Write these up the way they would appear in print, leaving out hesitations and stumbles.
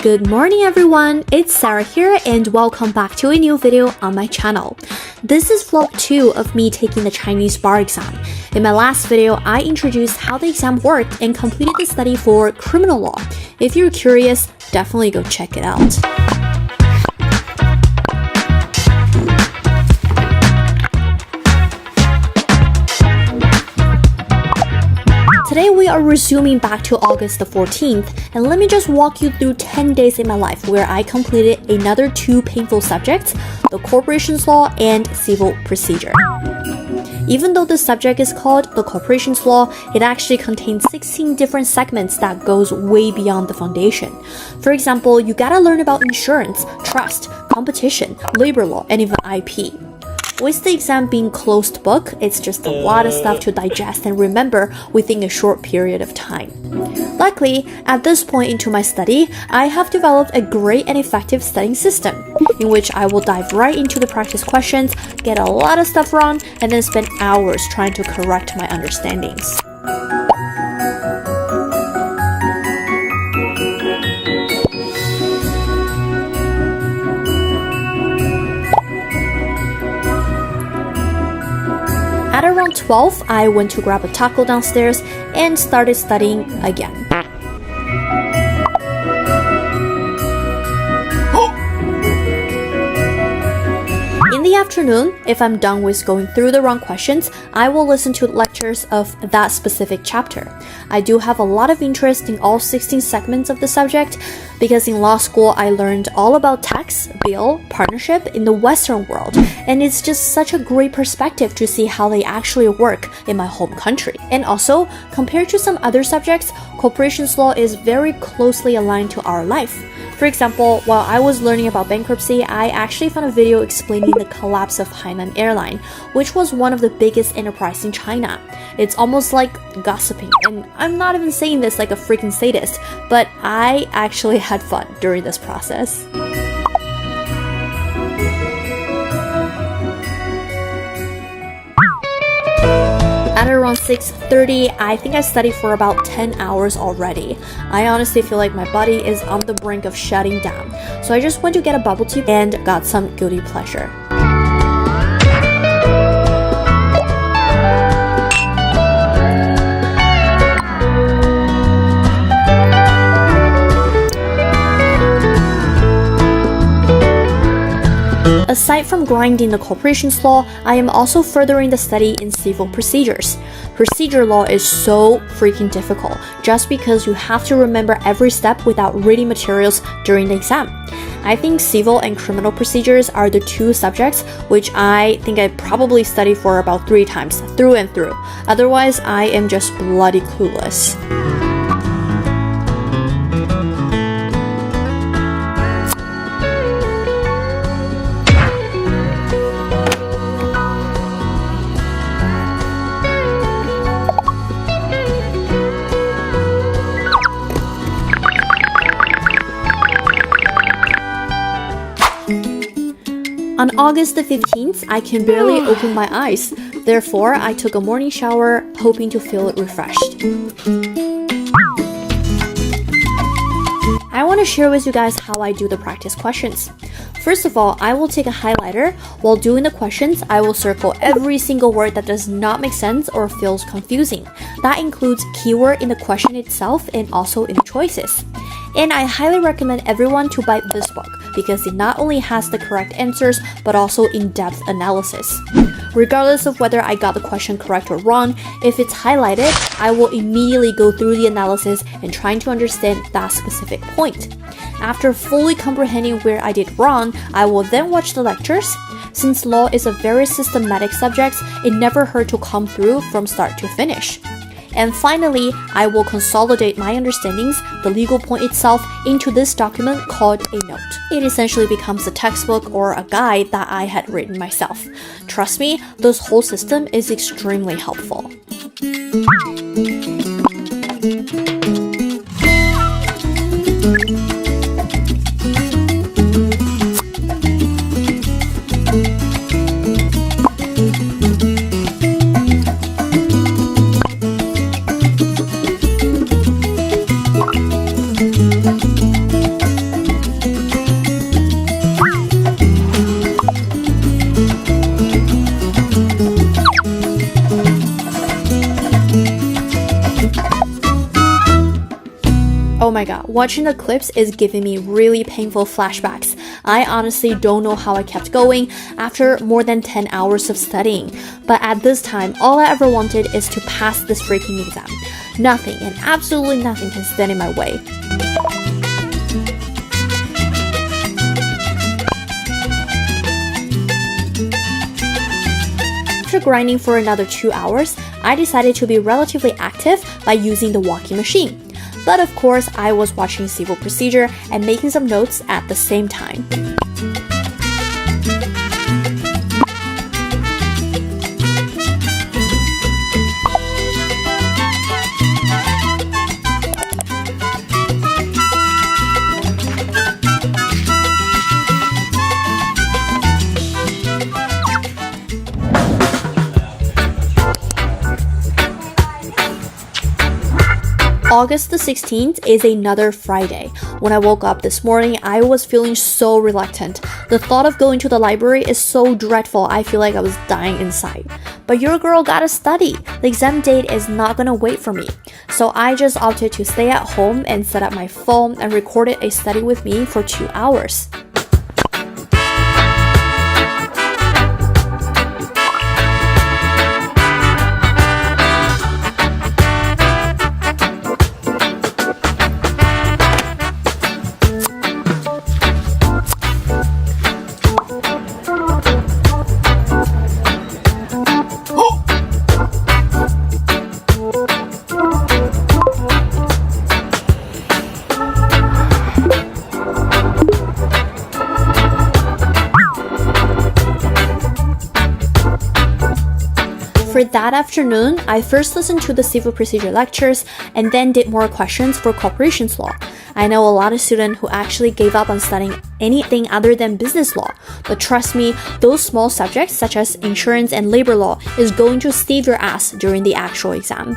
Good morning everyone, it's Sarah here and welcome back to a new video on my channel. This is vlog 2 of me taking the Chinese bar exam. In my last video, I introduced how the exam worked and completed the study for criminal law. If you're curious, definitely go check it out. Today we are resuming back to August the 14th, and let me just walk you through 10 days in my life where I completed another 2 painful subjects, the corporations law and civil procedure. Even though the subject is called the corporations law, it actually contains 16 different segments that goes way beyond the foundation. For example, you gotta learn about insurance, trust, competition, labor law, and even IP. With the exam being closed book, it's just a lot of stuff to digest and remember within a short period of time. Luckily, at this point into my study, I have developed a great and effective studying system, in which I will dive right into the practice questions, get a lot of stuff wrong, and then spend hours trying to correct my understandings. At around 12, I went to grab a taco downstairs and started studying again. In the afternoon, if I'm done with going through the wrong questions, I will listen to lectures of that specific chapter. I do have a lot of interest in all 16 segments of the subject because in law school I learned all about tax, bill, partnership in the Western world, and it's just such a great perspective to see how they actually work in my home country. And also, compared to some other subjects, corporations law is very closely aligned to our life. For example, while I was learning about bankruptcy, I actually found a video explaining the collapse of Hainan Airline, which was one of the biggest enterprises in China. It's almost like gossiping, and I'm not even saying this like a freaking sadist, but I actually had fun during this process. At around 6:30, I think I studied for about 10 hours already. I honestly feel like my body is on the brink of shutting down, so I just went to get a bubble tea and got some guilty pleasure. Aside from grinding the corporations law, I am also furthering the study in civil procedures. Procedure law is so freaking difficult just because you have to remember every step without reading materials during the exam. I think civil and criminal procedures are the 2 subjects which I think I probably studied for about 3 times through and through. Otherwise, I am just bloody clueless. On August the 15th, I can barely open my eyes. Therefore, I took a morning shower, hoping to feel refreshed. I want to share with you guys how I do the practice questions. First of all, I will take a highlighter. While doing the questions, I will circle every single word that does not make sense or feels confusing. That includes keyword in the question itself and also in the choices. And I highly recommend everyone to buy this book because it not only has the correct answers but also in-depth analysis. Regardless of whether I got the question correct or wrong, if it's highlighted, I will immediately go through the analysis and trying to understand that specific point. After fully comprehending where I did wrong, I will then watch the lectures. Since law is a very systematic subject, it never hurt to come through from start to finish. And finally, I will consolidate my understandings, the legal point itself, into this document called a note. It essentially becomes a textbook or a guide that I had written myself. Trust me, this whole system is extremely helpful. Oh my god, watching the clips is giving me really painful flashbacks. I honestly don't know how I kept going after more than 10 hours of studying. But at this time, all I ever wanted is to pass this freaking exam. Nothing and absolutely nothing can stand in my way. After grinding for another 2 hours, I decided to be relatively active by using the walking machine. But of course, I was watching civil procedure and making some notes at the same time. August the 16th is another Friday. When I woke up this morning, I was feeling so reluctant. The thought of going to the library is so dreadful, I feel like I was dying inside. But your girl gotta study. The exam date is not gonna wait for me. So I just opted to stay at home and set up my phone and recorded a study with me for 2 hours. For that afternoon, I first listened to the civil procedure lectures and then did more questions for corporations law. I know a lot of students who actually gave up on studying anything other than business law, but trust me, those small subjects such as insurance and labor law is going to save your ass during the actual exam.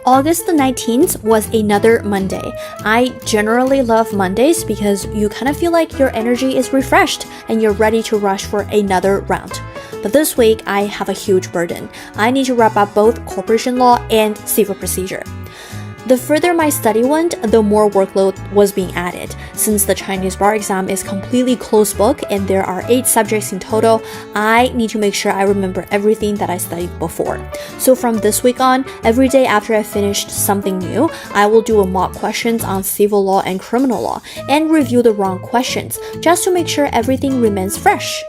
August the 19th was another Monday. I generally love Mondays because you kind of feel like your energy is refreshed and you're ready to rush for another round. But this week, I have a huge burden. I need to wrap up both corporation law and civil procedure. The further my study went, the more workload was being added. Since the Chinese bar exam is completely closed book and there are 8 subjects in total, I need to make sure I remember everything that I studied before. So from this week on, every day after I finished something new, I will do a mock questions on civil law and criminal law and review the wrong questions, just to make sure everything remains fresh.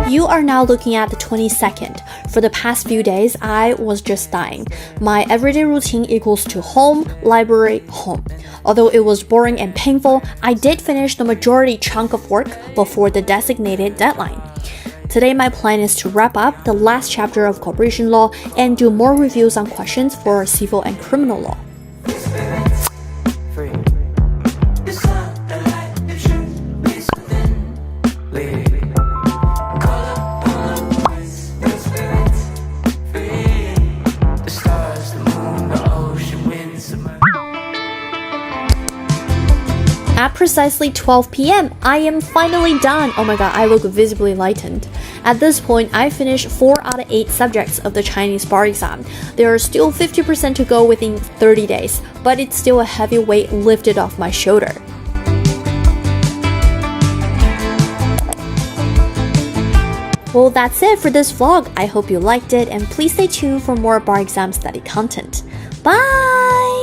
You are now looking at the 22nd. For the past few days, I was just dying. My everyday routine equals to home, library, home. Although it was boring and painful, I did finish the majority chunk of work before the designated deadline. Today, my plan is to wrap up the last chapter of corporation law and do more reviews on questions for civil and criminal law. At precisely 12 p.m., I am finally done. Oh my god, I look visibly lightened. At this point, I finished 4 out of 8 subjects of the Chinese bar exam. There are still 50% to go within 30 days, but it's still a heavy weight lifted off my shoulder. Well, that's it for this vlog. I hope you liked it, and please stay tuned for more bar exam study content. Bye!